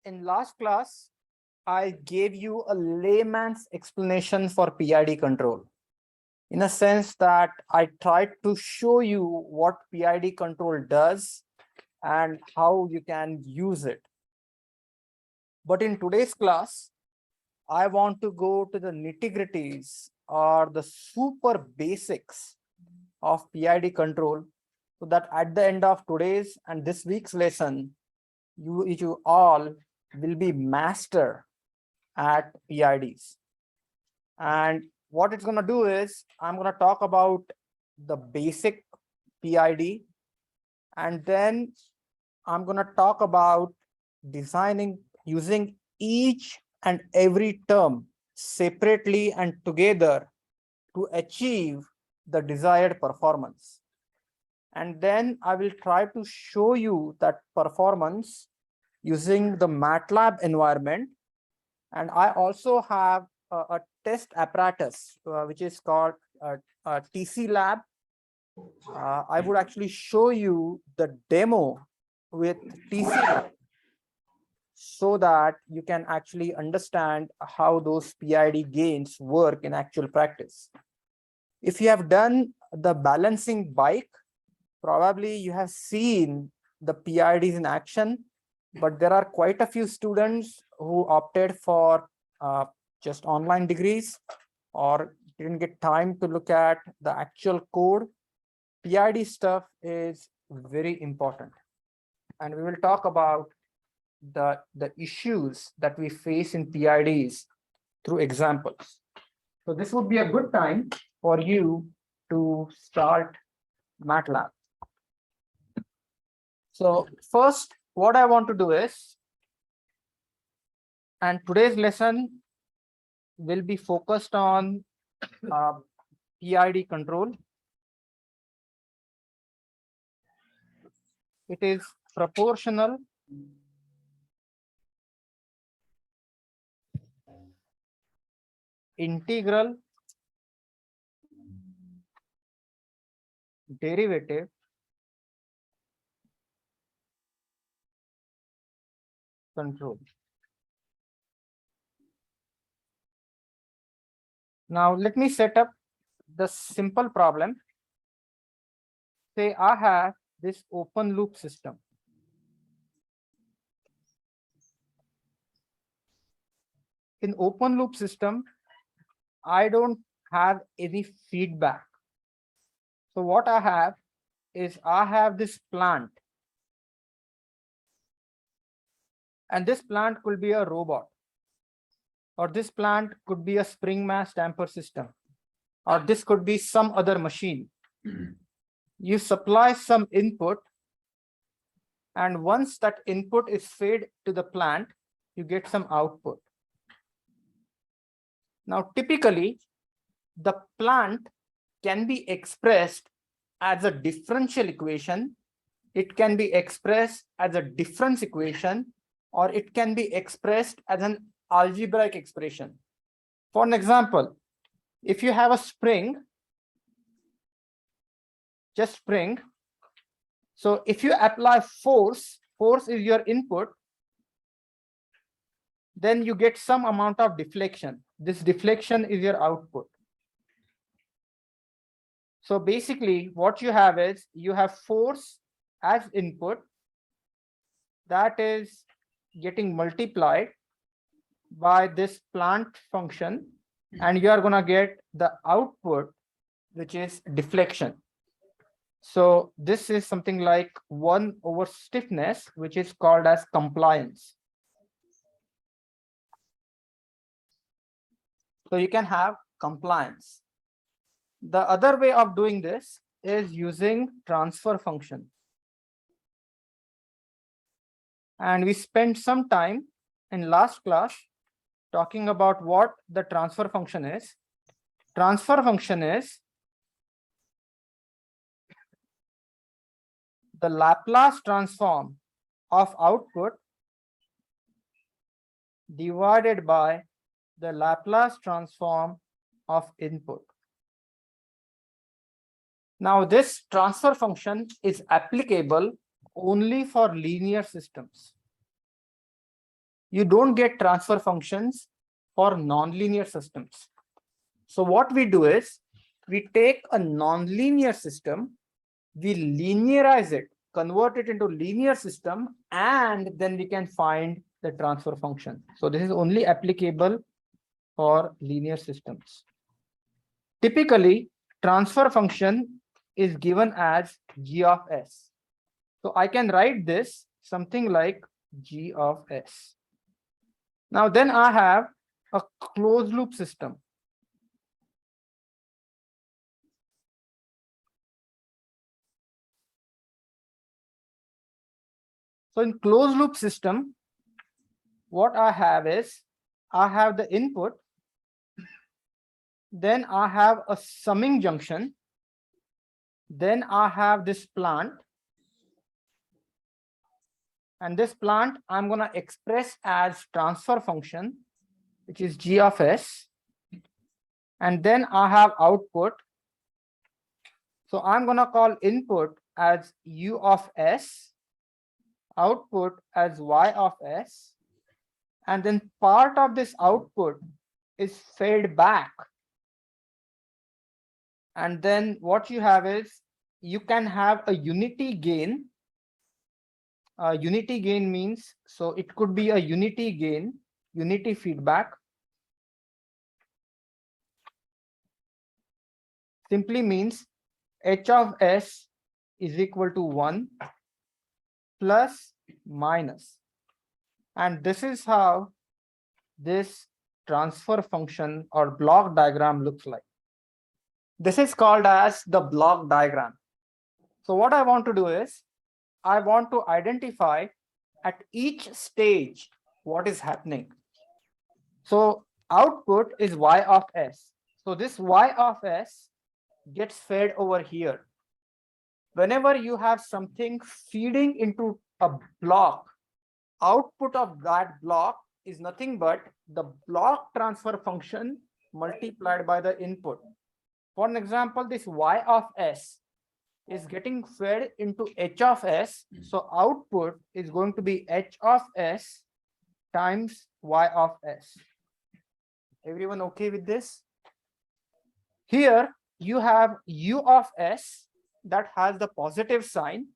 in last class, I gave you a layman's explanation for PID control. In a sense that I tried to show you what PID control does and how you can use it. But in today's class, I want to go to the nitty-gritties or the super basics of PID control, so that at the end of today's and this week's lesson, you all will be master at PIDs. And what it's going to do is I'm going to talk about the basic PID, and then I'm going to talk about designing using each and every term separately and together to achieve the desired performance. And then I will try to show you that performance using the MATLAB environment. And I also have a test apparatus, which is called TC Lab. I would actually show you the demo with TC Lab so that you can actually understand how those PID gains work in actual practice. If you have done the balancing bike, probably you have seen the PIDs in action, but there are quite a few students who opted for just online degrees or didn't get time to look at the actual code. PID stuff is very important. And we will talk about the issues that we face in PIDs through examples. So this would be a good time for you to start MATLAB. So first, what I want to do is, and today's lesson will be focused on PID control. It is proportional integral derivative control. Now let me set up the simple problem. Say I have this open loop system. In open loop system, I don't have any feedback. So what I have is I have this plant. And this plant could be a robot, or this plant could be a spring mass damper system, or this could be some other machine. You supply some input, and once that input is fed to the plant, you get some output. Now, typically, the plant can be expressed as a differential equation. It can be expressed as a difference equation, or it can be expressed as an algebraic expression. For an example, if you have a spring, just spring. So if you apply force, force is your input, then you get some amount of deflection. This deflection is your output. So basically what you have is you have force as input that is getting multiplied by this plant function, and you are going to get the output, which is deflection. So this is something like 1 over stiffness, which is called as compliance. So you can have compliance. The other way of doing this is using transfer function. And we spent some time in last class talking about what the transfer function is. Transfer function is the Laplace transform of output divided by the Laplace transform of input. Now, this transfer function is applicable only for linear systems. you don't get transfer functions for nonlinear systems. So what we do is we take a nonlinear system, we linearize it, convert it into linear system, and then we can find the transfer function. So this is only applicable for linear systems. Typically, transfer function is given as g of s. So I can write this something like g of s. Now then I have a closed loop system. So in closed loop system, what I have is I have the input, then I have a summing junction, then I have this plant, and this plant I'm going to express as transfer function, which is g of s, and then I have output. So I'm going to call input as u of s, output as y of s, and then part of this output is fed back. And then what you have is you can have a unity gain. Unity gain means, so it could be a unity gain, unity feedback. Simply means h of s is equal to 1 plus minus. And this is how this transfer function or block diagram looks like. This is called as the block diagram. So what I want to do is I want to identify at each stage what is happening. So output is y of s. So this y of s gets fed over here. Whenever you have something feeding into a block, output of that block is nothing but the block transfer function multiplied by the input. For an example, this y of s is getting fed into h of s. So output is going to be h of s times y of s. Everyone okay with this? Here you have u of s that has the positive sign,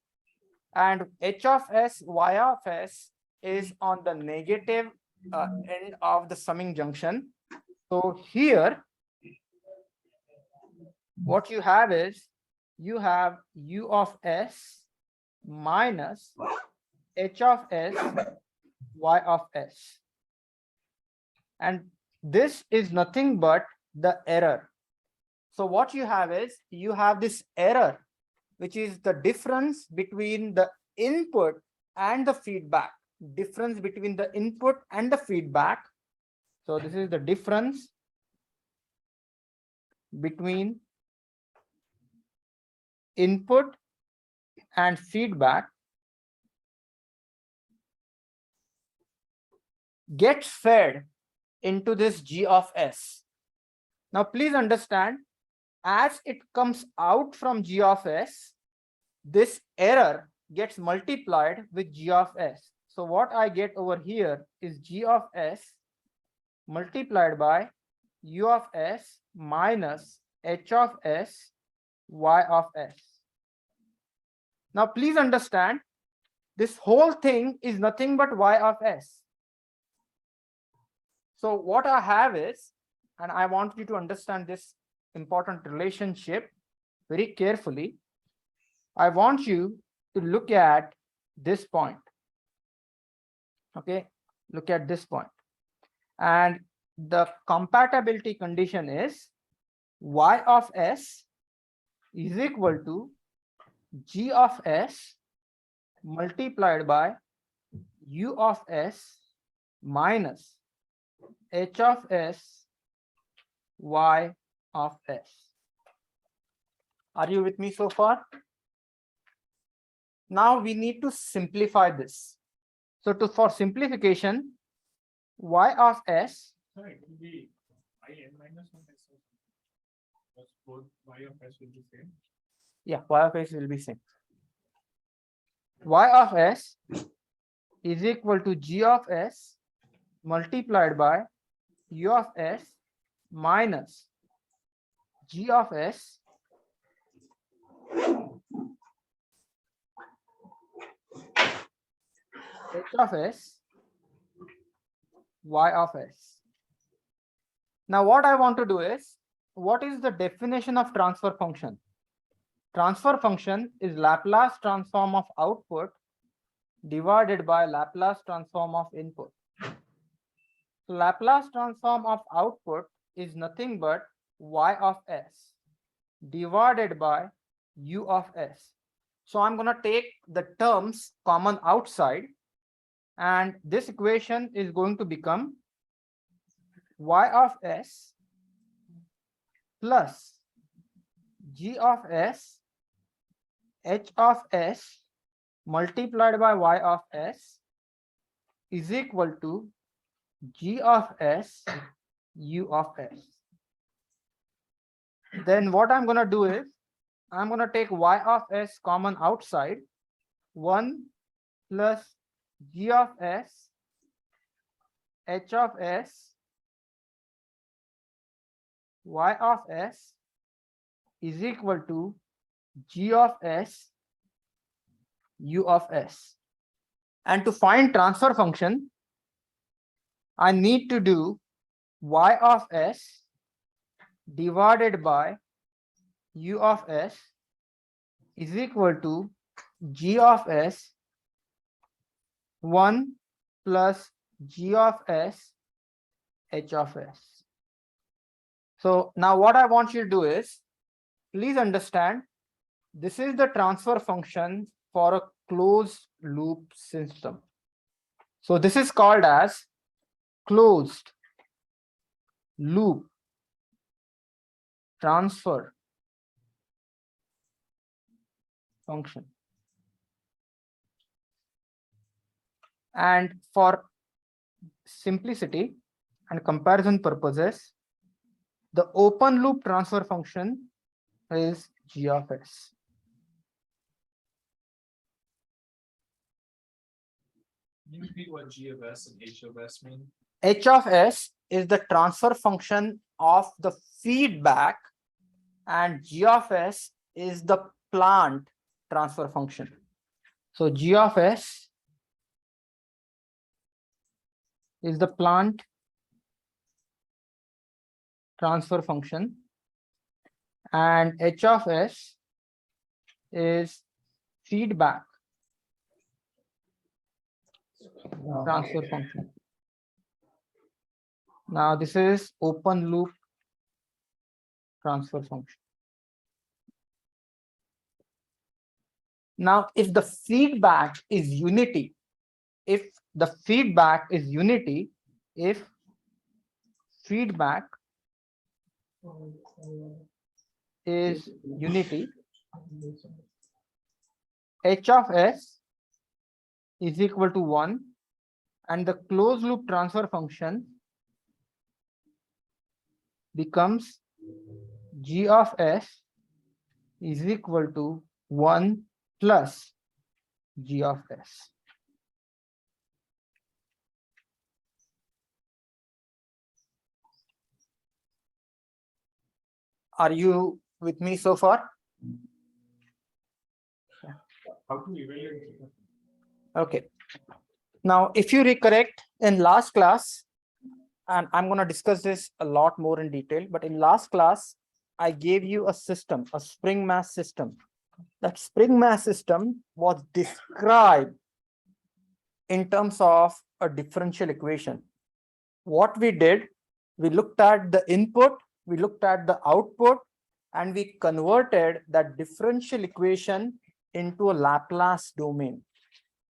and h of s, y of s is on the negative end of the summing junction. So here, what you have is you have u of s minus h of s, y of s. And this is nothing but the error. So what you have is you have this error, which is the difference between the input and the feedback. Difference between the input and the feedback. So this is the difference between input and feedback gets fed into this g of s. Now please understand, as it comes out from g of s, this error gets multiplied with g of s. So what I get over here is g of s multiplied by u of s minus h of s, y of s. Now please understand, this whole thing is nothing but y of s. So what I have is, and I want you to understand this important relationship very carefully, I want you to look at this point. Okay, look at this point. And the compatibility condition is y of s is equal to g of s multiplied by u of s minus h of s, y of s. Are you with me so far? Now we need to simplify this. So for simplification, y of s. Sorry, it will be in minus 1 s. Because both y of s will be same. Yeah, y of s will be same. Y of s is equal to g of s multiplied by U of S minus G of S H of S Y of S. Now what I want to do is, what is the definition of transfer function? Transfer function is Laplace transform of output divided by Laplace transform of input. So Laplace transform of output is nothing but Y of S divided by U of S. So I'm going to take the terms common outside, and this equation is going to become Y of S plus G of S H of S multiplied by Y of S is equal to G of S U of S. Then what I'm going to do is, I'm going to take Y of S common outside, 1 plus G of S H of S Y of S is equal to G of S U of S. And to find transfer function, I need to do Y of S divided by U of S is equal to G of S 1 plus G of S H of S. So now what I want you to do is, please understand, this is the transfer function for a closed loop system. So this is called as closed loop transfer function. And for simplicity and comparison purposes, the open loop transfer function is G of S. Can you repeat what G of S and H of S mean? H of S is the transfer function of the feedback, and G of S is the plant transfer function. So G of S is the plant transfer function, and H of S is feedback transfer function. Now this is open loop transfer function. Now if the feedback is unity, if feedback is unity, H of S is equal to 1, and the closed loop transfer function becomes G of S is equal to 1 plus G of S. Are you with me so far? How do we evaluate it? Okay. Now, if you recollect in last class, and I'm going to discuss this a lot more in detail, but in last class, I gave you a system, a spring mass system. That spring mass system was described in terms of a differential equation. What we did, we looked at the input, we looked at the output, and we converted that differential equation into a Laplace domain.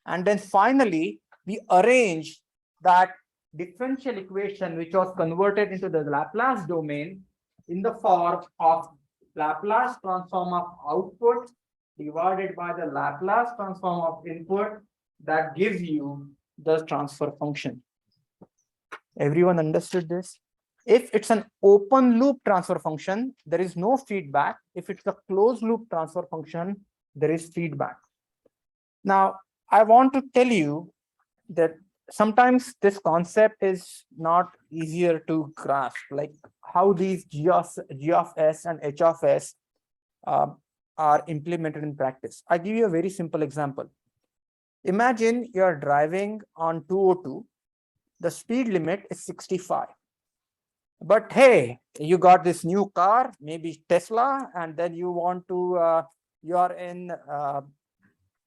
And then finally, we arranged that differential equation, which was converted into the Laplace domain, in the form of Laplace transform of output divided by the Laplace transform of input. That gives you the transfer function. Everyone understood this? If it's an open loop transfer function, there is no feedback. If it's a closed loop transfer function, there is feedback. Now, I want to tell you that sometimes this concept is not easier to grasp, like how these G of S and H of S are implemented in practice. I give you a very simple example. Imagine you're driving on 202, the speed limit is 65. But hey, you got this new car, maybe Tesla, and then you want to, you are in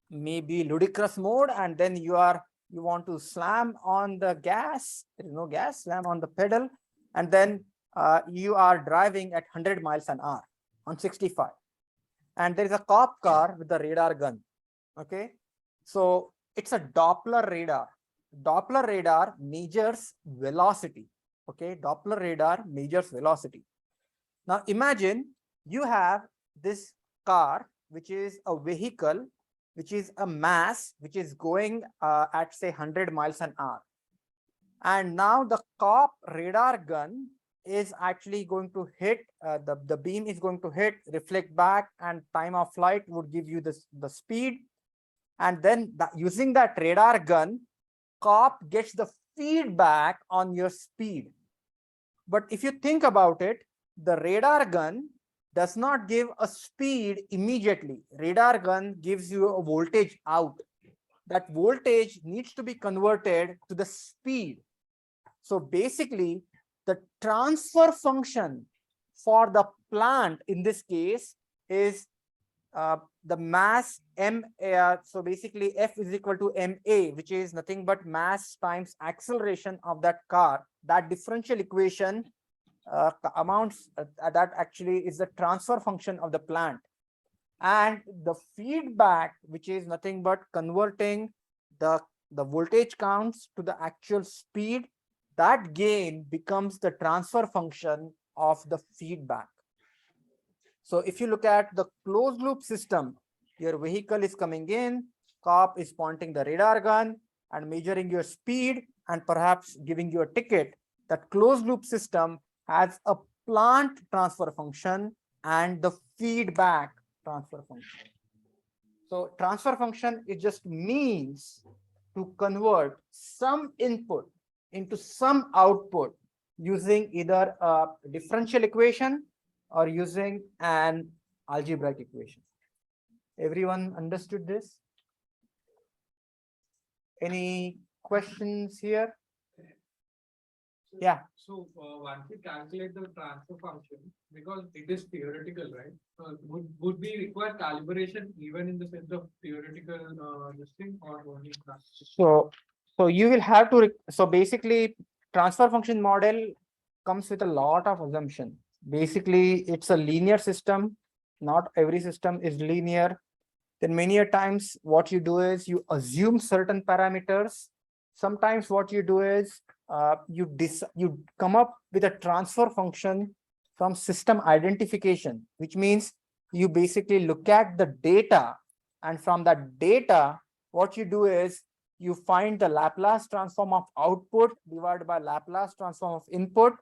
maybe ludicrous mode, and then you want to slam on the gas, there is no gas, slam on the pedal, and then you are driving at 100 miles an hour on 65. And there is a cop car with a radar gun. Okay, so it's a Doppler radar. Doppler radar measures velocity. Okay, Doppler radar measures velocity. Now imagine you have this car, which is a vehicle, which is a mass, which is going at say 100 miles an hour. And now the cop radar gun is actually going to hit, the beam is going to hit, reflect back, and time of flight would give you the speed. And then using that radar gun, cop gets the feedback on your speed. But if you think about it, the radar gun does not give a speed immediately. Radar gun gives you a voltage out. That voltage needs to be converted to the speed. So basically, the transfer function for the plant in this case is the mass m. So basically, F is equal to ma, which is nothing but mass times acceleration of that car. That differential equation amounts that actually is the transfer function of the plant. And the feedback, which is nothing but converting the voltage counts to the actual speed, that gain becomes the transfer function of the feedback. So if you look at the closed loop system, your vehicle is coming in, cop is pointing the radar gun and measuring your speed and perhaps giving you a ticket. That closed loop system has a plant transfer function and the feedback transfer function. So transfer function, it just means to convert some input into some output using either a differential equation or using an algebraic equation. Everyone understood this? Any questions here? Yeah. So once we calculate the transfer function, because it is theoretical, right? Would we require calibration even in the sense of theoretical this thing, or only practical? So you will have to, so basically transfer function model comes with a lot of assumption. Basically, it's a linear system. Not every system is linear. Then many a times what you do is you assume certain parameters. Sometimes what you do is you come up with a transfer function from system identification, which means you basically look at the data, and from that data, what you do is you find the Laplace transform of output divided by Laplace transform of input,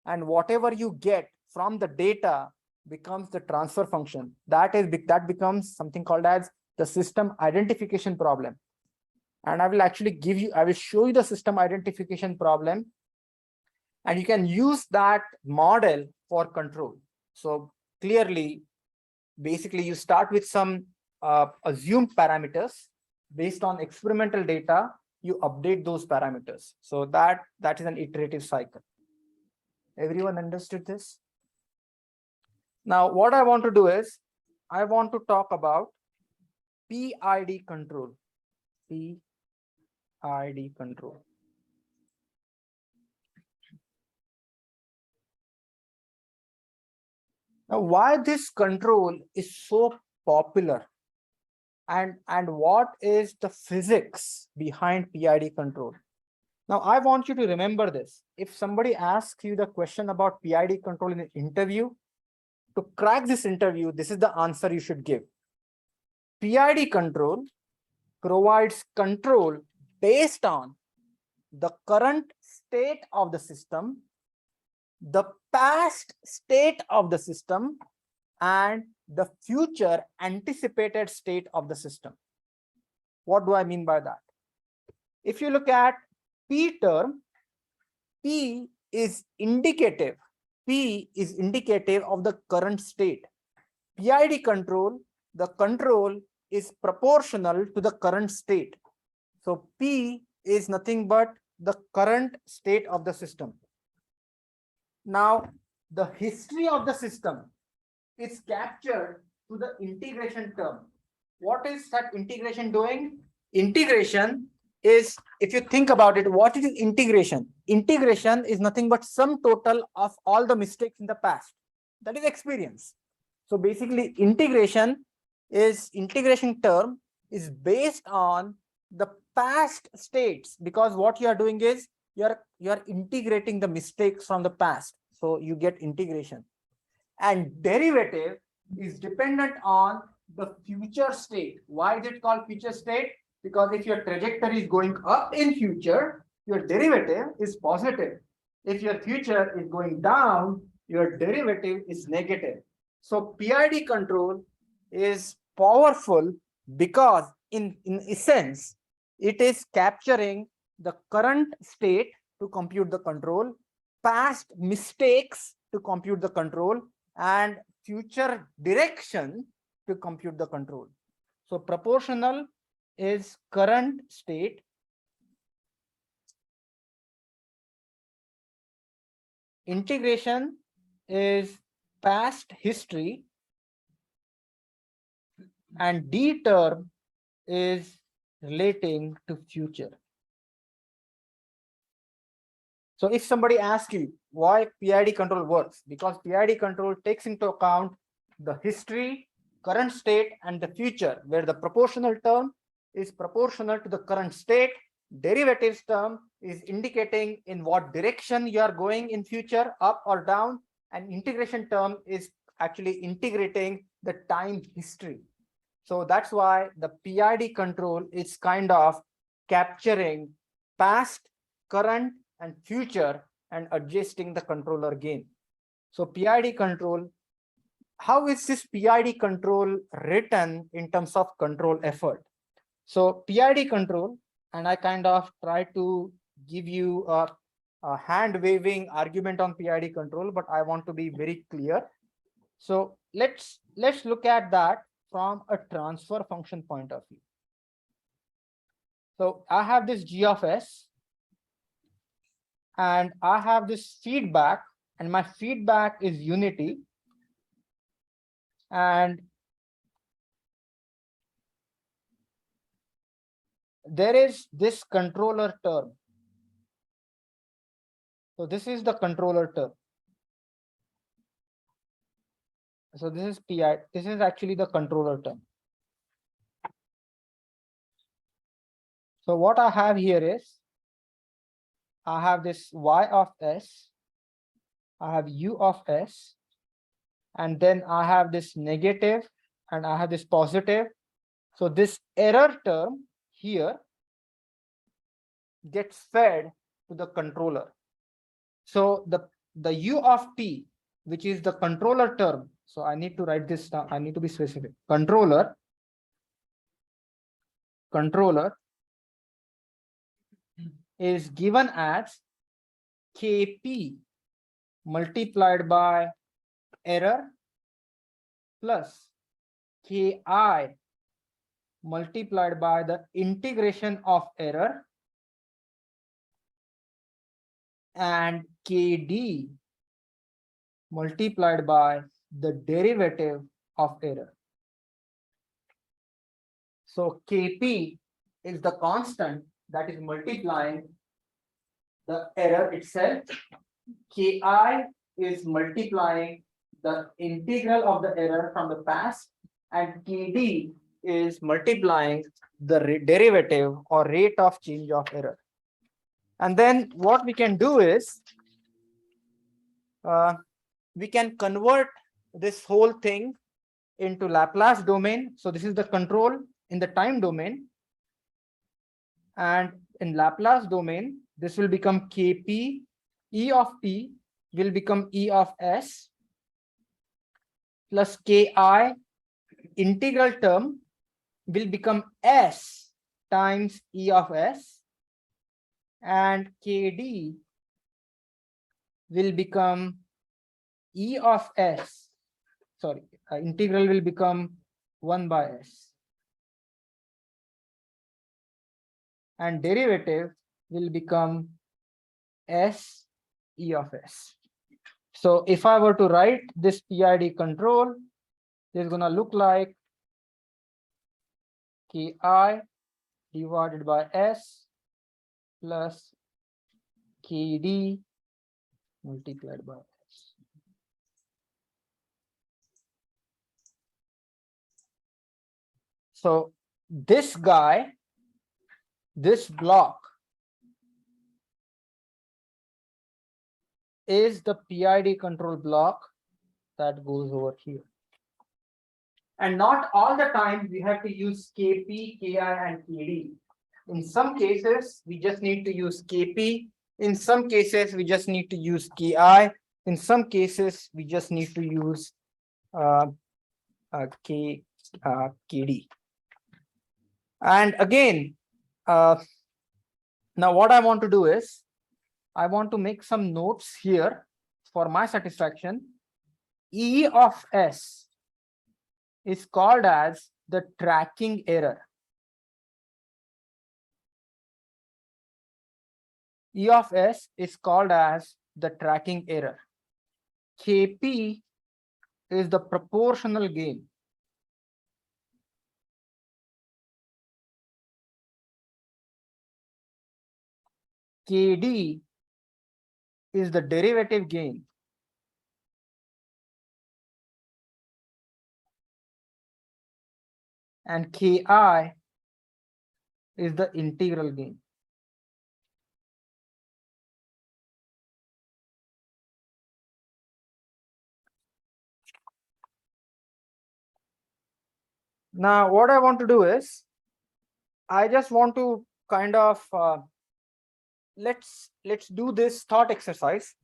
and whatever you get from the data becomes the transfer function. That becomes something called as the system identification problem. And I will actually I will show you the system identification problem, and you can use that model for control. So clearly, basically you start with some assumed parameters. Based on experimental data, you update those parameters. So that is an iterative cycle. Everyone understood this? Now, what I want to do is, I want to talk about PID control. PID control. Now, why this control is so popular, and what is the physics behind PID control? Now, I want you to remember this. If somebody asks you the question about PID control in an interview, to crack this interview, this is the answer you should give. PID control provides control based on the current state of the system, the past state of the system, and the future anticipated state of the system. What do I mean by that? If you look at P term, P is indicative. P is indicative of the current state. PID control, the control is proportional to the current state. So P is nothing but the current state of the system. Now, the history of the system is captured to the integration term. What is that integration doing? Integration is, if you think about it, what is integration? Integration is nothing but sum total of all the mistakes in the past. That is experience. So basically, integration term is based on the past states, because what you are doing is you are integrating the mistakes from the past. So you get integration. And derivative is dependent on the future state. Why is it called future state? Because if your trajectory is going up in future, your derivative is positive. If your future is going down, your derivative is negative. So PID control is powerful because in essence, it is capturing the current state to compute the control, past mistakes to compute the control, and future direction to compute the control. So proportional is current state. Integration is past history. And D term is relating to future. So if somebody asks you why PID control works, because PID control takes into account the history, current state, and the future, where the proportional term is proportional to the current state, derivatives term is indicating in what direction you are going in future, up or down, and integration term is actually integrating the time history. So that's why the PID control is kind of capturing past, current, and future and adjusting the controller gain. So PID control, how is this PID control written in terms of control effort? So PID control, and I kind of try to give you a hand waving argument on PID control, but I want to be very clear. So let's look at that from a transfer function point of view. So I have this G of S, and I have this feedback, and my feedback is unity. And there is this controller term. So this is the controller term. So this is PI, this is actually the controller term. So what I have here is, I have this Y of S, I have U of S, and then I have this negative, and I have this positive. So this error term here gets fed to the controller. So the U of T, which is the controller term. So I need to write this down. I need to be specific. Controller is given as Kp multiplied by error plus Ki multiplied by the integration of error and Kd multiplied by the derivative of error. So Kp is the constant that is multiplying the error itself. Ki is multiplying the integral of the error from the past, and Kd is multiplying the derivative or rate of change of error. And then what we can do is we can convert this whole thing into Laplace domain. So this is the control in the time domain, and in Laplace domain this will become Kp, E of T will become E of S plus Ki integral term will become S times E of S, and KD will become E of S. Sorry, integral will become 1 by S. And derivative will become S E of S. So if I were to write this PID control, it's gonna look like Ki divided by S plus Kd multiplied by S. So this guy, this block is the PID control block that goes over here. And not all the time we have to use Kp, Ki, and Kd. In some cases, we just need to use Kp. In some cases, we just need to use Ki. In some cases, we just need to use Kd. And again, now what I want to do is, I want to make some notes here for my satisfaction. E of S is called as the tracking error. E of S is called as the tracking error. Kp is the proportional gain. Kd is the derivative gain. And Ki is the integral gain. Now, what I want to do is, I just want to kind of let's do this thought exercise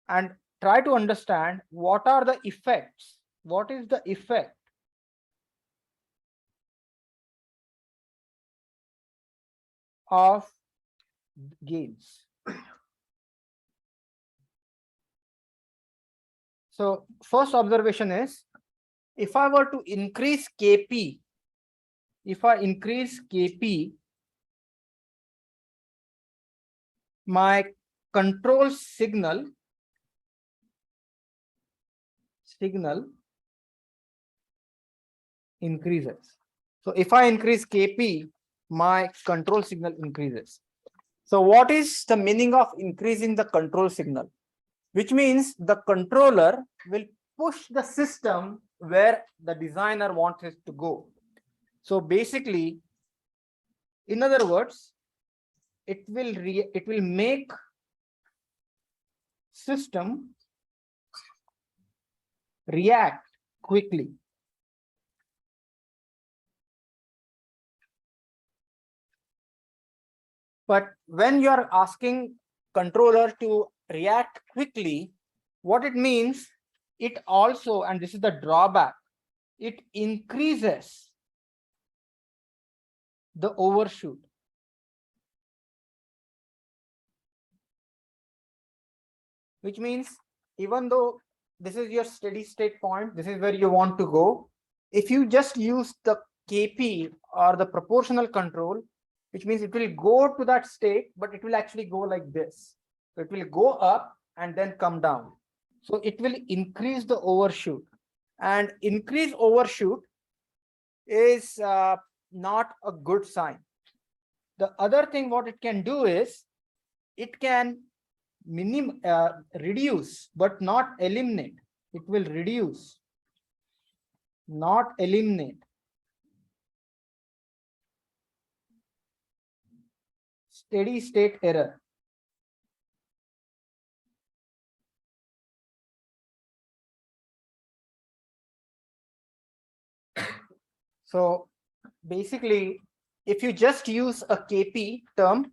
and try to understand what are the effects. What is the effect of gains? So first observation is, if I were to increase Kp, if I increase Kp, my control signal increases. So if I increase Kp, my control signal increases. So what is the meaning of increasing the control signal? Which means the controller will push the system where the designer wants it to go. So basically, in other words, it will make system react quickly. But when you are asking controller to react quickly, what it means, it also, and this is the drawback, it increases the overshoot. Which means, even though this is your steady state point, this is where you want to go, if you just use the Kp or the proportional control, which means it will go to that state, but it will actually go like this. So it will go up and then come down. So it will increase the overshoot, and increase overshoot is not a good sign. The other thing what it can do is, it can reduce but not eliminate. It will reduce, not eliminate, steady state error. So basically, if you just use a Kp term,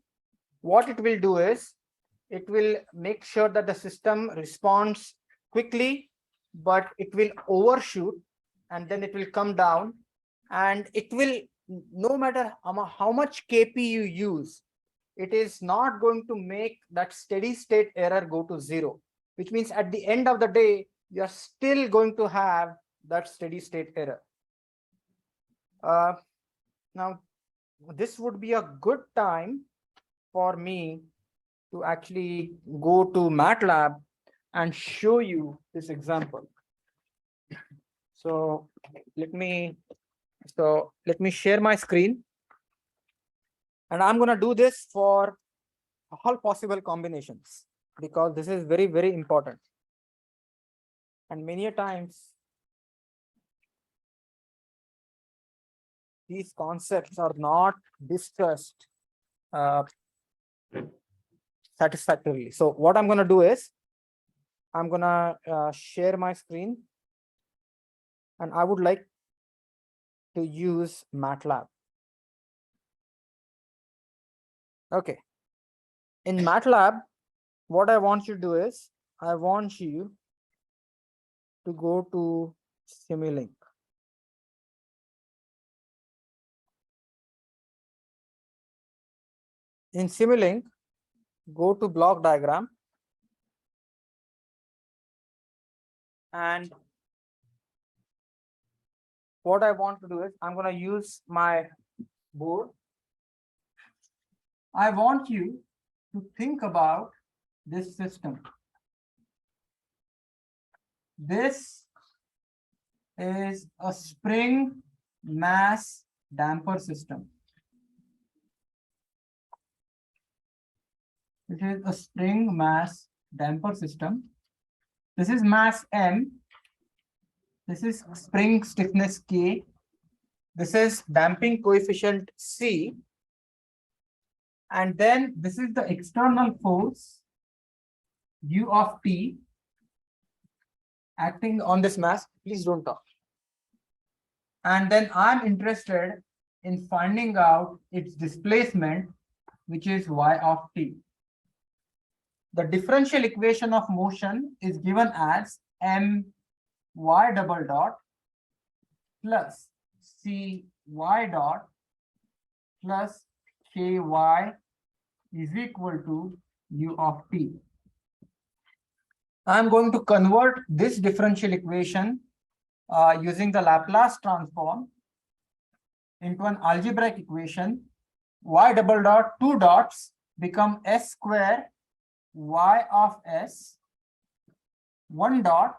what it will do is, it will make sure that the system responds quickly, but it will overshoot, and then it will come down, and it will, no matter how much Kp you use, it is not going to make that steady state error go to 0, which means at the end of the day, you're still going to have that steady state error. Now, this would be a good time for me to actually go to MATLAB and show you this example. So let me share my screen, and I'm going to do this for all possible combinations because this is very, very important. And many a times these concepts are not discussed satisfactorily. So what I'm going to do is I'm going to share my screen, and I would like to use MATLAB. Okay. In MATLAB, what I want you to do is I want you to go to Simulink. In Simulink, go to block diagram, and what I want to do is I'm going to use my board. I want you to think about this system. This is a spring mass damper system. It is a spring mass damper system. This is mass M. This is spring stiffness K. This is damping coefficient C. And then this is the external force U of T acting on this mass. Please don't talk. And then I'm interested in finding out its displacement, which is Y of T. The differential equation of motion is given as my double dot plus cy dot plus ky is equal to U of T. I'm going to convert this differential equation using the Laplace transform into an algebraic equation. Y double dot, two dots become S square Y of S, one dot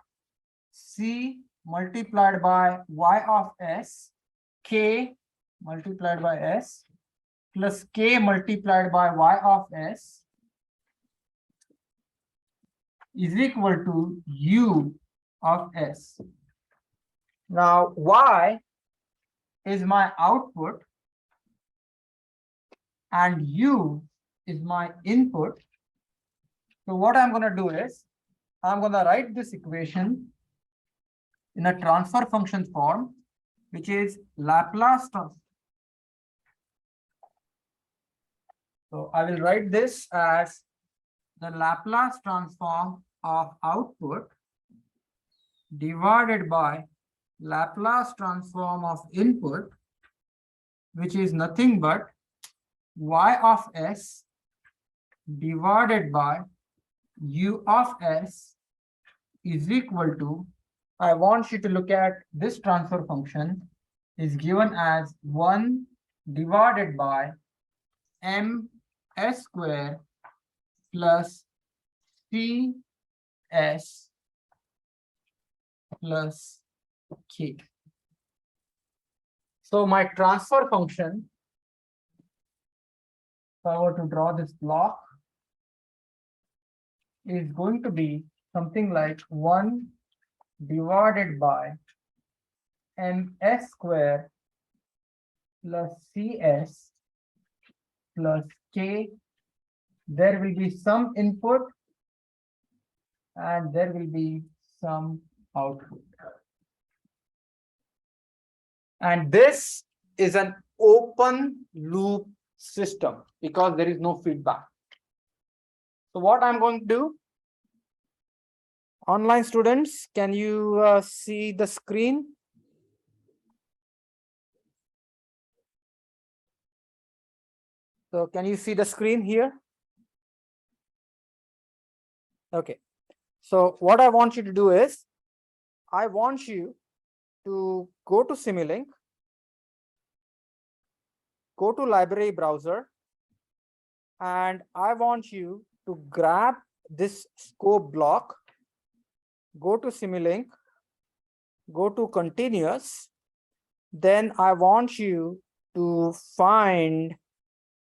C multiplied by Y of S, K multiplied by S, plus K multiplied by Y of S is equal to U of S. Now, Y is my output and U is my input. So what I'm going to do is I'm going to write this equation in a transfer function form, which is Laplace transform. So I will write this as the Laplace transform of output divided by Laplace transform of input, which is nothing but Y of S divided by U of S is equal to, I want you to look at this transfer function is given as 1 divided by M S square plus C S plus K. So my transfer function, if I were to draw this block, is going to be something like 1 divided by MS square plus CS plus K. There will be some input and there will be some output. And this is an open loop system because there is no feedback. So what I'm going to do, online students, can you see the screen? So can you see the screen here? Okay. So what I want you to do is, I want you to go to Simulink, go to library browser, and I want you to grab this scope block, go to Simulink, go to continuous, then I want you to find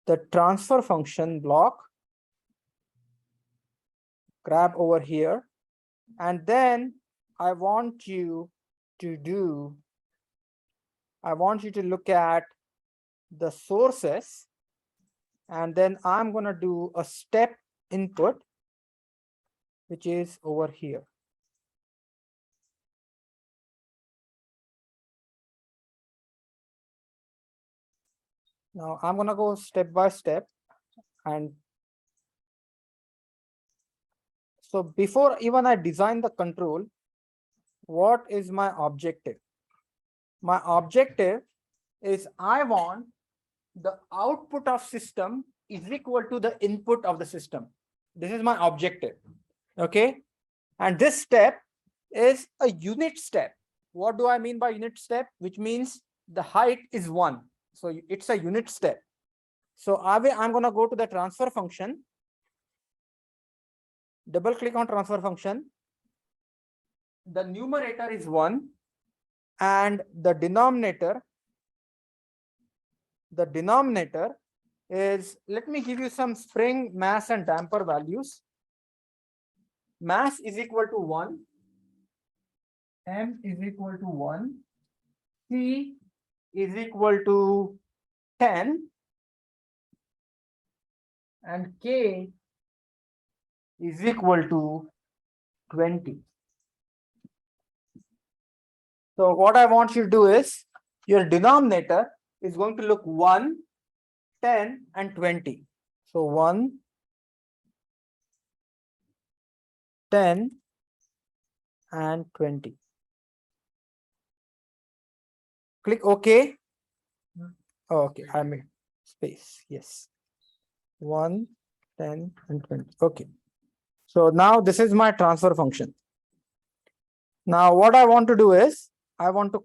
the transfer function block, grab over here, and then I want you to look at the sources, and then I'm going to do a step input, which is over here. Now I'm going to go step by step. And so before even I design the control, what is my objective? My objective is I want the output of system is equal to the input of the system. This is my objective. Okay. And this step is a unit step. What do I mean by unit step? Which means the height is 1. So it's a unit step. So I'm going to go to the transfer function, double click on transfer function. The numerator is 1 and the denominator is, let me give you some spring, mass and damper values. Mass is equal to 1, M is equal to 1, C is equal to 10, and K is equal to 20. So what I want you to do is, your denominator is going to look 1, 10, and 20. So 1, 10, and 20. Click OK. Okay, I made space. Yes. 1, 10, and 20. Okay. So now this is my transfer function. Now what I want to do is, I want to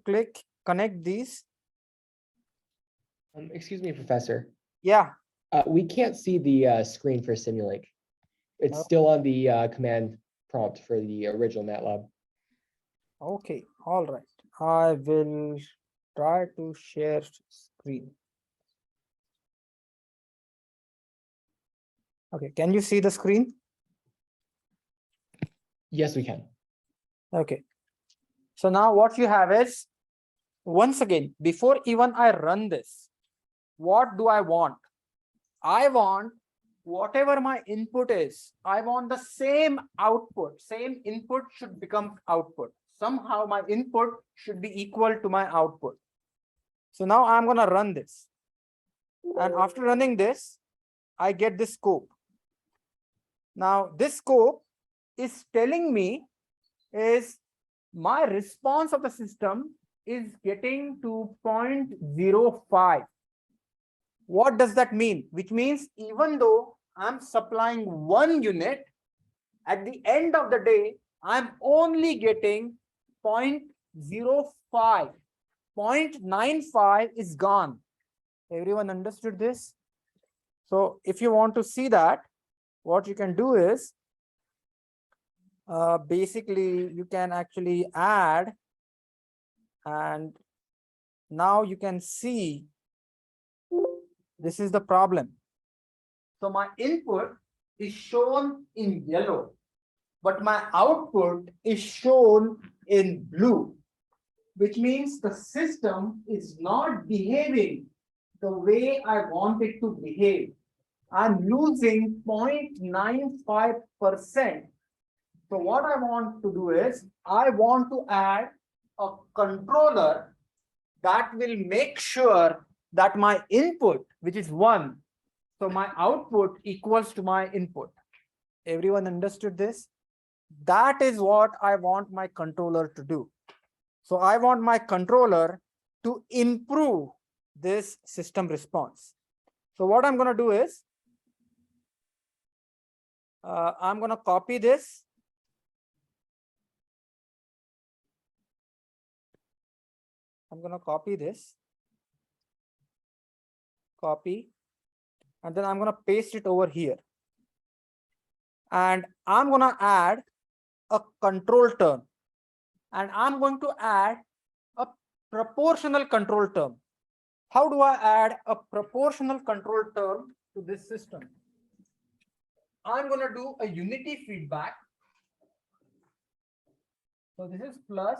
connect these. Excuse me, Professor. Yeah. We can't see the screen for Simulink. It's Oh. still on the command prompt for the original MATLAB. Okay. All right. I will try to share screen. Okay. Can you see the screen? Yes, we can. Okay. So now what you have is, once again, before even I run this, what do I want? I want whatever my input is, I want the same output, same input should become output. Somehow my input should be equal to my output. So now I'm going to run this. And after running this, I get this scope. Now this scope is telling me is my response of the system is getting to 0.05. What does that mean? Which means even though I'm supplying 1 unit, at the end of the day, I'm only getting 0.05. 0.95 is gone. Everyone understood this? So if you want to see that, what you can do is, basically you can actually add, and now you can see this is the problem. So my input is shown in yellow, but my output is shown in blue, which means the system is not behaving the way I want it to behave. I'm losing 0.95%. So what I want to do is, I want to add a controller that will make sure that my input, which is 1, so my output equals to my input. Everyone understood this? That is what I want my controller to do. So I want my controller to improve this system response. So what I'm going to do is, I'm going to copy this. I'm going to copy this, copy, and then I'm going to paste it over here. And I'm going to add a control term, and I'm going to add a proportional control term. How do I add a proportional control term to this system? I'm going to do a unity feedback. So this is plus,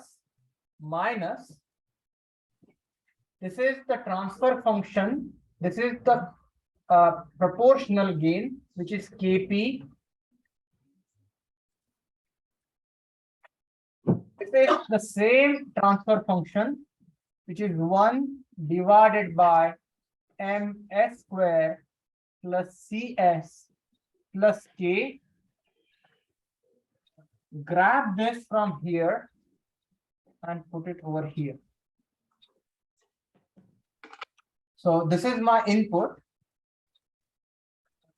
minus. This is the transfer function. This is the proportional gain, which is Kp. This is the same transfer function, which is 1 divided by ms square plus cs plus k. Grab this from here and put it over here. So this is my input.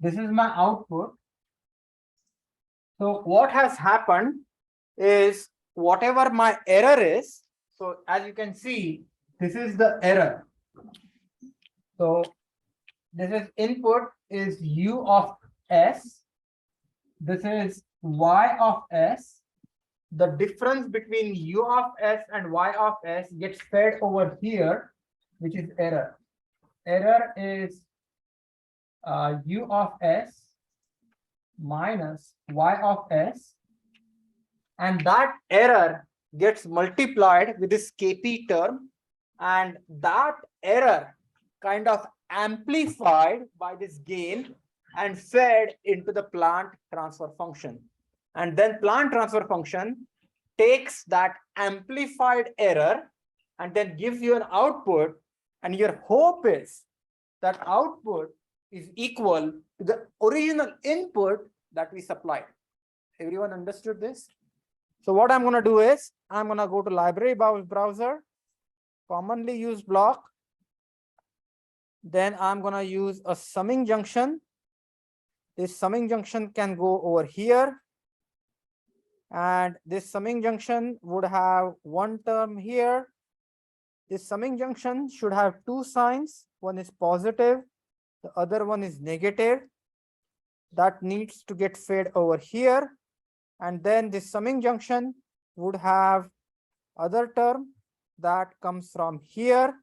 This is my output. So what has happened is whatever my error is, so as you can see, this is the error. So this is input is u of s. This is y of s. The difference between u of s and y of s gets fed over here, which is error. Error is u of s minus y of s, and that error gets multiplied with this Kp term, and that error kind of amplified by this gain and fed into the plant transfer function. And then plant transfer function takes that amplified error and then gives you an output, and your hope is that output is equal to the original input that we supplied. Everyone understood this? So what I'm going to do is, I'm going to go to library browser, commonly used block. Then I'm going to use a summing junction. This summing junction can go over here. And this summing junction would have one term here. This summing junction should have two signs. One is positive, the other one is negative. That needs to get fed over here. And then this summing junction would have other term that comes from here.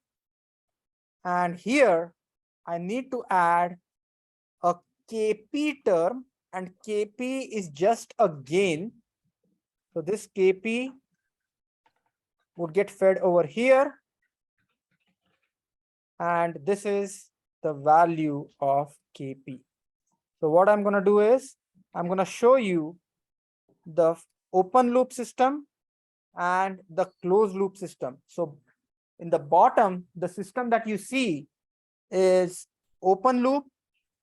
And here I need to add a Kp term, and Kp is just a gain. So this Kp would get fed over here. And this is the value of Kp. So what I'm going to do is, I'm going to show you the open loop system and the closed loop system. So in the bottom, the system that you see is open loop.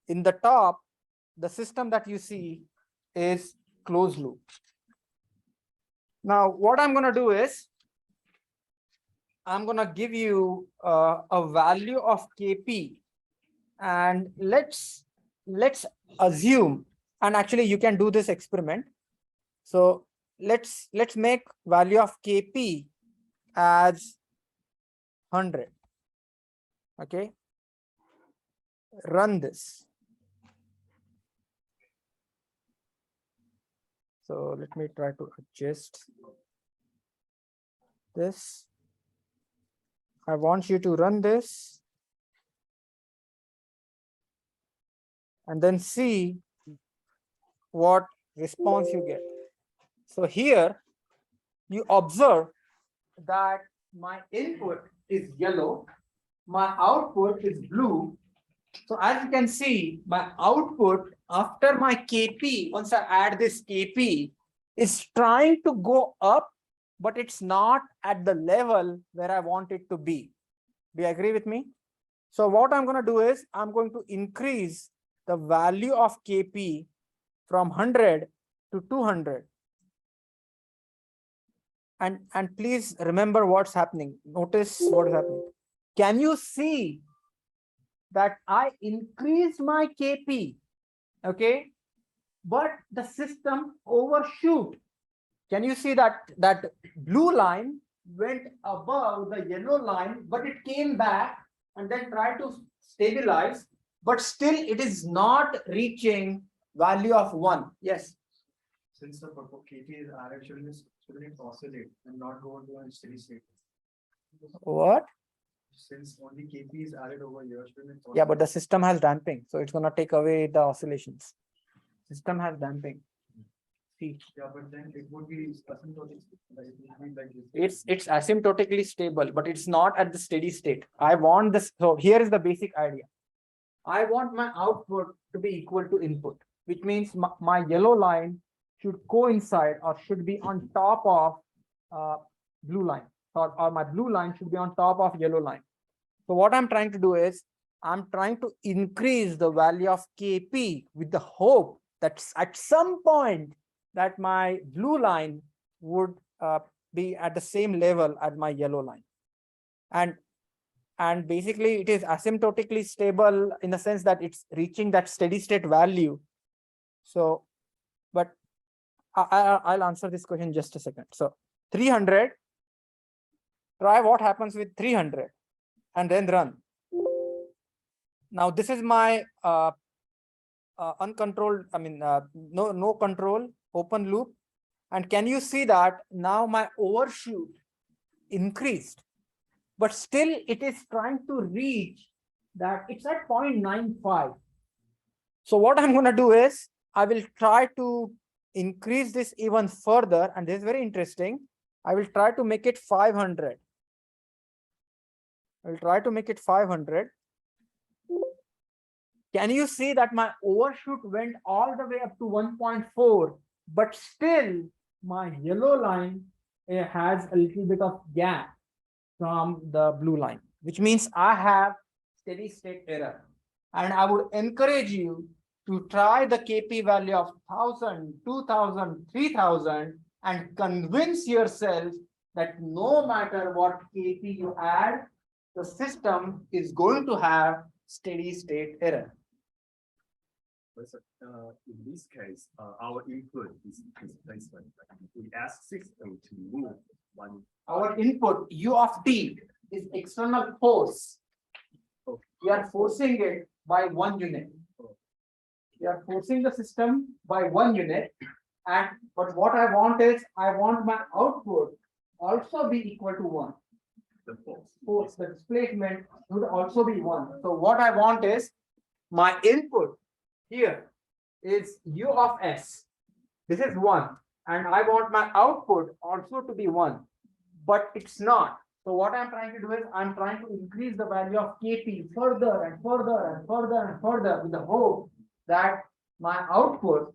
In the top, the system that you see is closed loop. Now, what I'm going to do is, I'm going to give you a value of Kp, and let's assume, and actually you can do this experiment. So let's make value of Kp as 100. Okay, run this. So let me try to adjust this. I want you to run this and then see what response you get. So here you observe that my input is yellow, my output is blue. So as you can see, my output after my Kp, once I add this Kp, is trying to go up, but it's not at the level where I want it to be. Do you agree with me? So what I'm going to do is, I'm going to increase the value of Kp from 100 to 200. And please remember what's happening. Notice what is happening. Can you see that I increase my KP, okay, but the system overshoot. Can you see that blue line went above the yellow line, but it came back and then tried to stabilize, but still it is not reaching value of 1. Yes. Since the KP is added, shouldn't it oscillate and not go into a steady state? What? Since only KP is added over here, shouldn't it? Yeah, but the system has damping, so it's gonna take away the oscillations. System has damping. See, Yeah, but then it would be asymptotic. Like, it would be like this. it's asymptotically stable, but it's not at the steady state. I want this. So here is the basic idea. I want my output to be equal to input, which means my yellow line should coincide or should be on top of blue line, or my blue line should be on top of yellow line. So what I'm trying to do is I'm trying to increase the value of KP with the hope that at some point that my blue line would be at the same level as my yellow line. And basically it is asymptotically stable in the sense that it's reaching that steady state value. So, but I'll answer this question in just a second. So 300, try what happens with 300 and then run. Now this is my uncontrolled, no control, open loop. And can you see that now my overshoot increased, but still it is trying to reach that it's at 0.95. So what I'm going to do is I will try to increase this even further. And this is very interesting. I will try to make it 500. I will try to make it 500. Can you see that my overshoot went all the way up to 1.4, but still my yellow line has a little bit of gap from the blue line, which means I have steady state error. And I would encourage you to try the KP value of 1000, 2000, 3000 and convince yourself that no matter what KP you add, the system is going to have steady state error. But in this case, our input is displacement. We ask system to move one. Our input U of t is external force. We are forcing it by 1 unit. We are forcing the system by 1 unit. But what I want is I want my output also be equal to 1. The force. Force, the displacement would also be 1. So what I want is my input here is U of s. This is 1. And I want my output also to be 1. But it's not. So what I'm trying to do is I'm trying to increase the value of KP further and further and further and further with the hope that my output,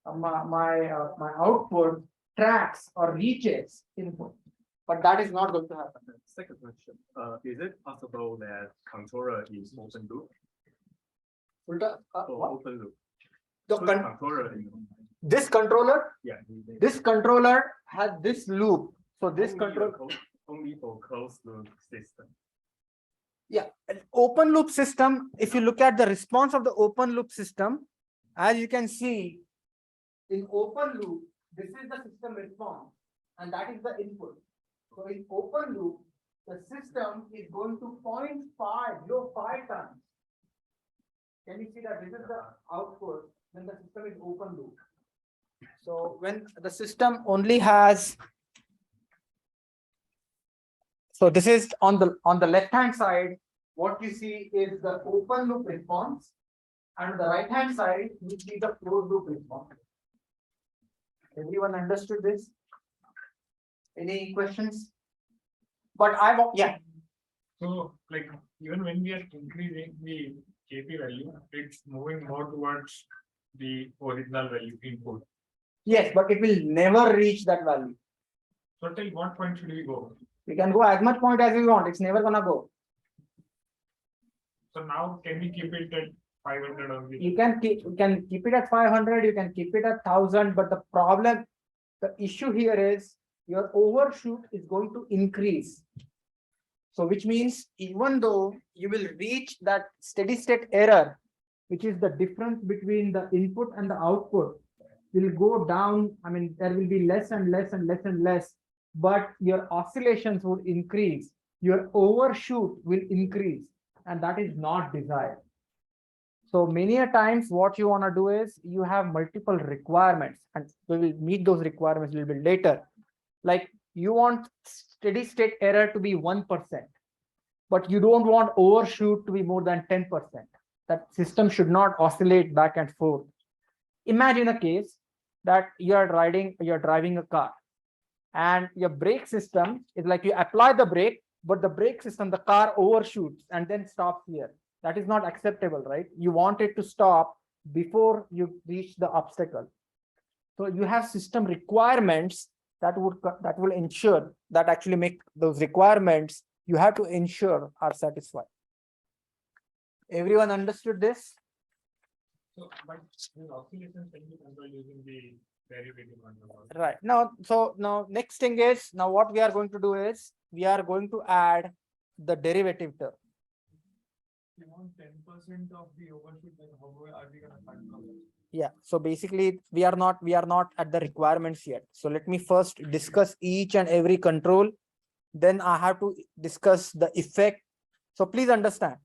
my output tracks or reaches input. But that is not going to happen. Second question, is it possible that controller is open loop? Ulta, Or what? open loop? The Put con- controller in. this controller, Yeah. this controller has this loop. So this Only control, only for closed loop system. yeah, an open loop system. If you look at the response of the open loop system, as you can see in open loop, this is the system response, and that is the input. So in open loop, the system is going to 0.5, below 5 times. Can you see that this is the output when the system is open loop? So when the system only has, so this is on the left hand side, what you see is the open loop response, and the right hand side you see the closed loop response. Everyone understood this? Any questions? But yeah. So like even when we are increasing the KP value, it's moving more towards the original value input. Yes, but it will never reach that value. So till what point should we go? You can go as much point as you want. It's never gonna go. So now can we keep it at 500 only? You can keep it at 500. You can keep it at 1000. But the problem, the issue here is your overshoot is going to increase. So which means even though you will reach that steady state error, which is the difference between the input and the output, will go down. I mean, there will be less and less and less and less, but your oscillations would increase. Your overshoot will increase, and that is not desired. So many a times what you want to do is you have multiple requirements, and we will meet those requirements a little bit later. Like you want steady state error to be 1%, but you don't want overshoot to be more than 10%. That system should not oscillate back and forth. Imagine a case that you're driving a car, and your brake system is like you apply the brake, but the brake system, the car overshoots and then stops here. That is not acceptable, right? You want it to stop before you reach the obstacle. So you have system requirements that will ensure that actually make those requirements you have to ensure are satisfied. Everyone understood this? So, but the oscillations can be controlled using the derivative control. Right. Now next thing is, now what we are going to do is we are going to add the derivative term. You want 10% of the overshoot, then how are we gonna control it? Yeah, so basically we are not at the requirements yet. So let me first discuss each and every control, then I have to discuss the effect. So please understand,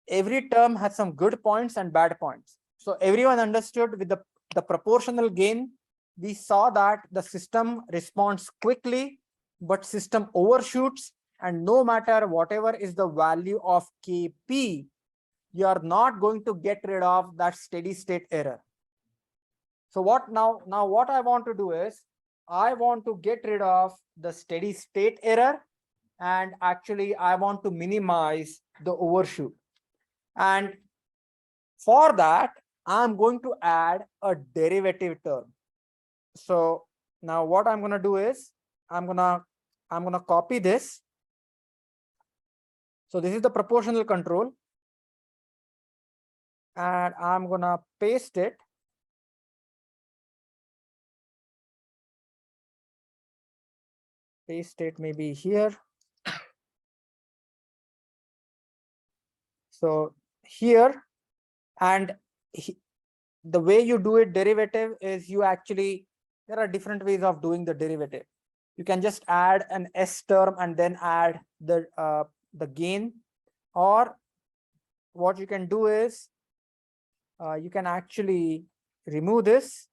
every term has some good points and bad points. So everyone understood with the proportional gain, we saw that the system responds quickly, but system overshoots, and no matter whatever is the value of Kp, you are not going to get rid of that steady state error. So what now what I want to do is I want to get rid of the steady state error, and actually I want to minimize the overshoot. And for that, I'm going to add a derivative term. So now what I'm going to do is I'm going to copy this. So this is the proportional control, and I'm going to paste it. Paste it maybe here. So here, and the way you do it derivative is you actually, there are different ways of doing the derivative. You can just add an S term and then add the gain, or what you can do is you can actually remove this.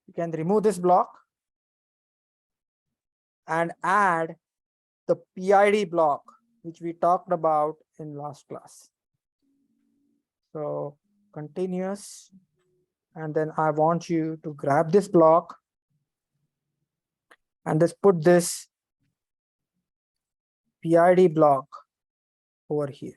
You can remove this block and add the PID block, which we talked about in last class. So continuous, and then I want you to grab this block and just put this PID block over here.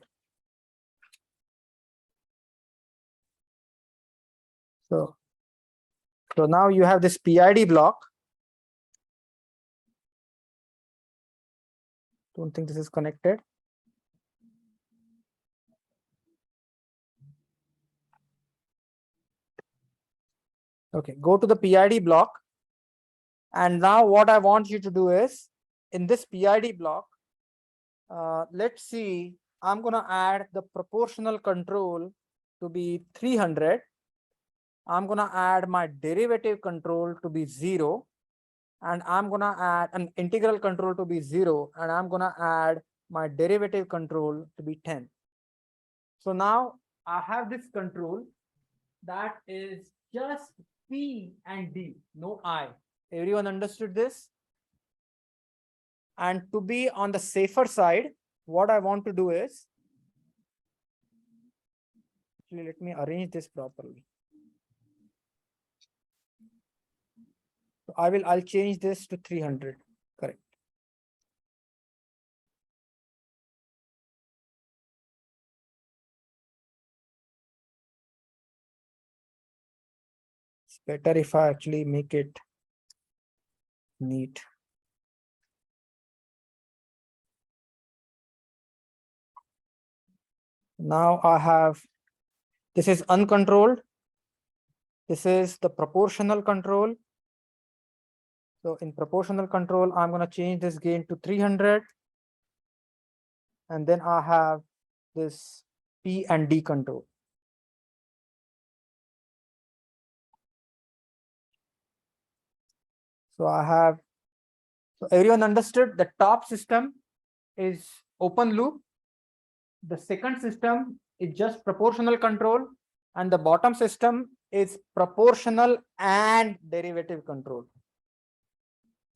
So now you have this PID block. Don't think this is connected. Okay, go to the PID block. And now what I want you to do is, in this PID block, let's see, I'm going to add the proportional control to be 300. I'm going to add my derivative control to be 0. And I'm going to add an integral control to be 0. And I'm going to add my derivative control to be 10. So now I have this control that is just P and D, no I. Everyone understood this? And to be on the safer side, what I want to do is, actually let me arrange this properly. So I'll change this to 300, correct. It's better if I actually make it neat. Now I have, this is uncontrolled. This is the proportional control. So in proportional control, I'm gonna change this gain to 300. And then I have this P and D control. So I have, so everyone understood the top system is open loop. The second system is just proportional control, and the bottom system is proportional and derivative control.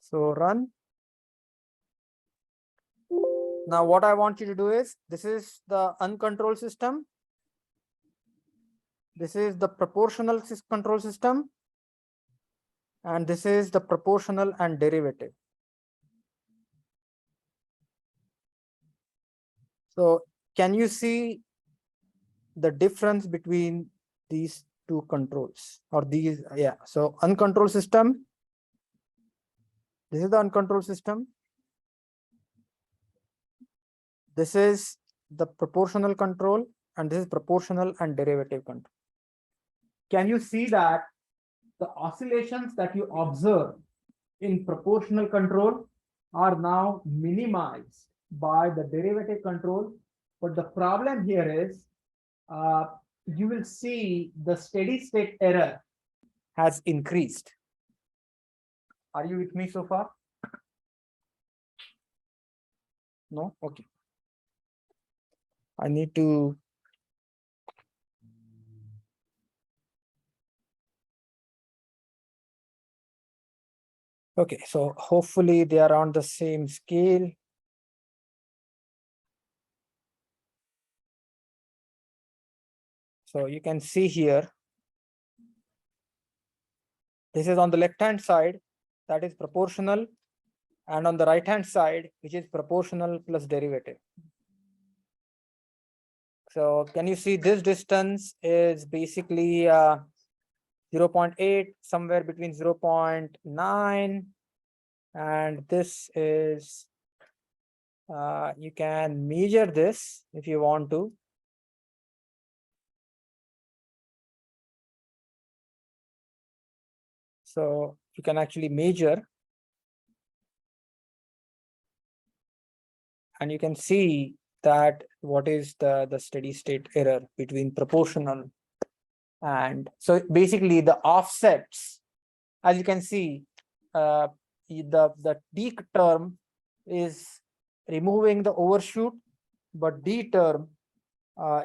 So run. Now what I want you to do is, this is the uncontrolled system. This is the proportional control system. And this is the proportional and derivative. So can you see the difference between these two controls or these? Yeah, so uncontrolled system. This is the uncontrolled system. This is the proportional control, and this is proportional and derivative control. Can you see that the oscillations that you observe in proportional control are now minimized by the derivative control? But the problem here is, you will see the steady state error has increased. Are you with me so far? No? Okay. I need to. Okay, so hopefully they are on the same scale. So you can see here, this is on the left-hand side, that is proportional, and on the right-hand side, which is proportional plus derivative. So can you see this distance is basically 0.8, somewhere between 0.9, and this is, you can measure this if you want to. So you can actually measure, and you can see that what is the steady state error between proportional. And so basically the offsets, as you can see, the D term is removing the overshoot, but D term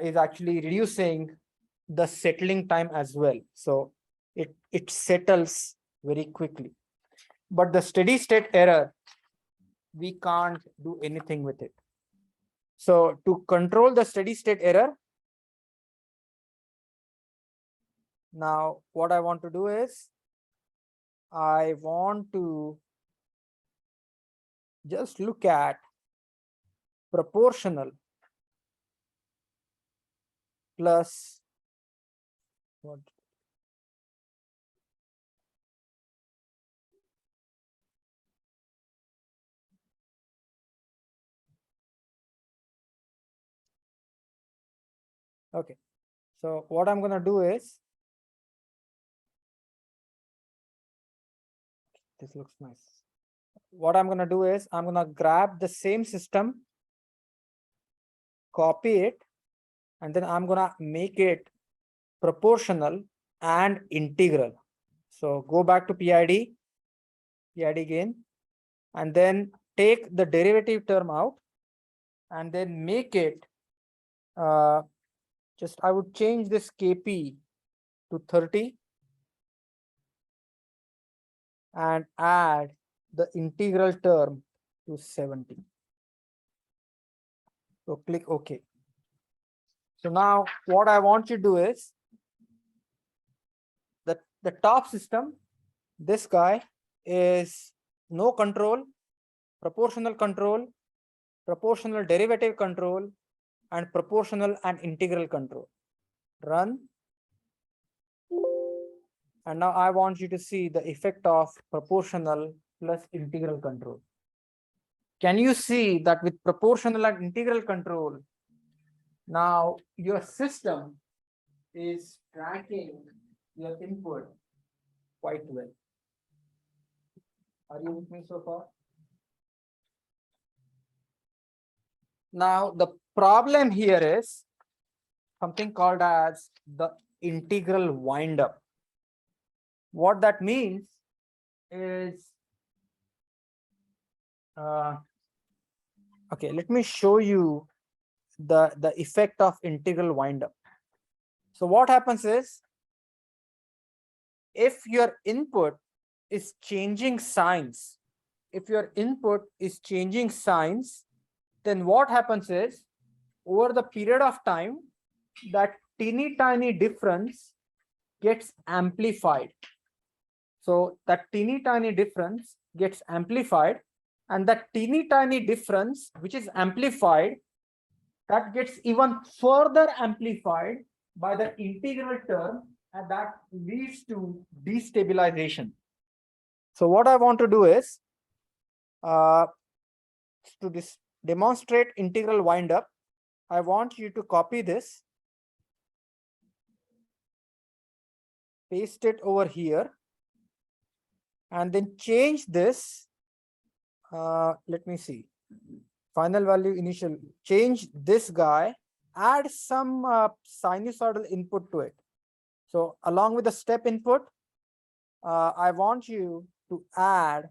is actually reducing the settling time as well. So it settles very quickly. But the steady state error, we can't do anything with it. So to control the steady state error, now what I want to do is, I want to just look at proportional plus what? Okay, so what I'm going to do is, this looks nice. What I'm going to do is, I'm going to grab the same system, copy it, and then I'm going to make it proportional and integral. So go back to PID gain, and then take the derivative term out, and then make it, just I would change this KP to 30 and add the integral term to 70. So click OK. So now what I want you to do is, the top system, this guy is no control, proportional derivative control, and proportional and integral control. Run. And now I want you to see the effect of proportional plus integral control. Can you see that with proportional and integral control, now your system is tracking your input quite well? Are you with me so far? Now, the problem here is something called as the integral windup. What that means is, okay, let me show you the effect of integral windup. So what happens is, if your input is changing signs, then what happens is, over the period of time, that teeny tiny difference gets amplified. So that teeny tiny difference gets amplified, and that teeny tiny difference which is amplified, that gets even further amplified by the integral term, and that leads to destabilization. So what I want to do is, to demonstrate integral windup, I want you to copy this, paste it over here, and then change this. Let me see. Final value initial. Change this guy. Add some sinusoidal input to it. So along with the step input, I want you to add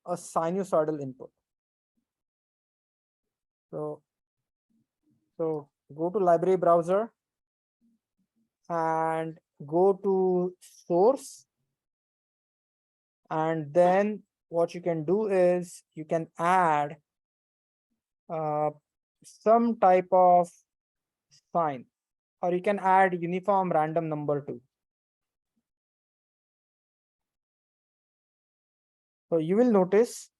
a sinusoidal input. So go to library browser and go to source. And then what you can do is you can add some type of sign, or you can add uniform random number too. So you will notice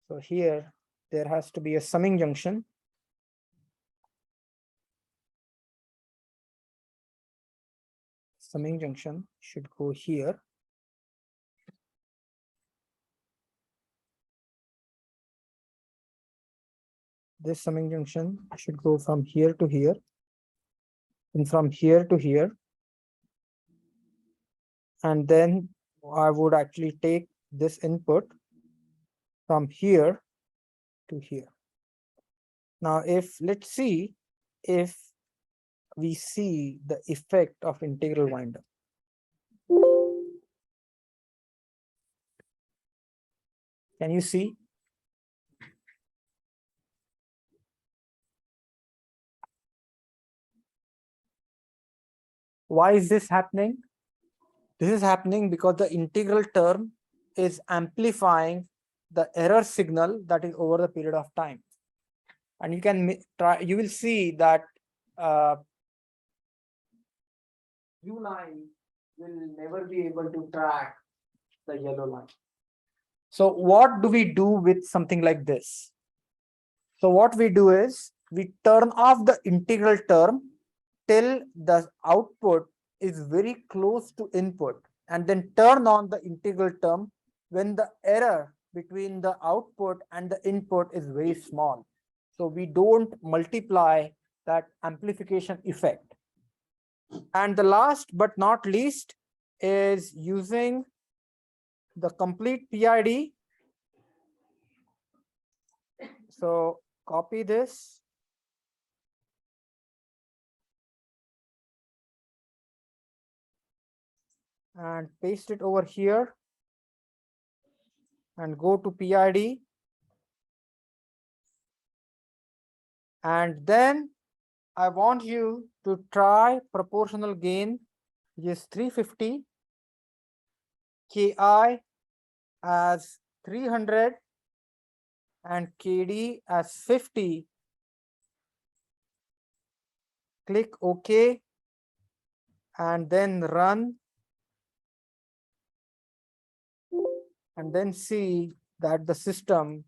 so here there has to be a summing junction. Summing junction should go here. This summing junction should go from here to here, and from here to here. And then I would actually take this input from here to here. Now, let's see if we see the effect of integral windup. Can you see? Why is this happening? This is happening because the integral term is amplifying the error signal that is over the period of time. And you can try, you will see that blue line will never be able to track the yellow line. So what do we do with something like this? So what we do is we turn off the integral term till the output is very close to input, and then turn on the integral term when the error between the output and the input is very small. So we don't multiply that amplification effect. And the last but not least is using the complete PID. So copy this. And paste it over here. And go to PID. And then I want you to try proportional gain, which is 350, Ki as 300, and Kd as 50. Click OK, and then run, and then see that the system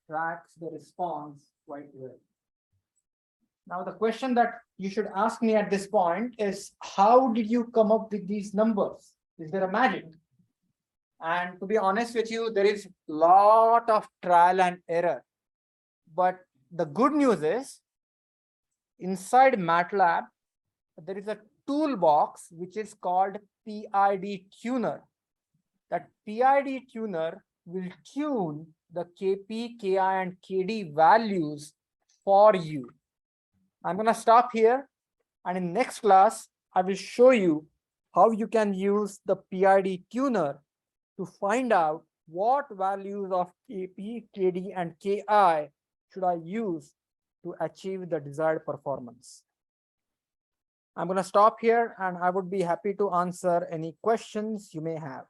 tracks the response quite well. Now, the question that you should ask me at this point is, how did you come up with these numbers? Is there a magic? And to be honest with you, there is a lot of trial and error. But the good news is, inside MATLAB, there is a toolbox which is called PID tuner. That PID tuner will tune the KP, KI, and KD values for you. I'm gonna stop here, and in next class, I will show you how you can use the PID tuner to find out what values of KP, KD, and KI should I use to achieve the desired performance. I'm gonna stop here, and I would be happy to answer any questions you may have.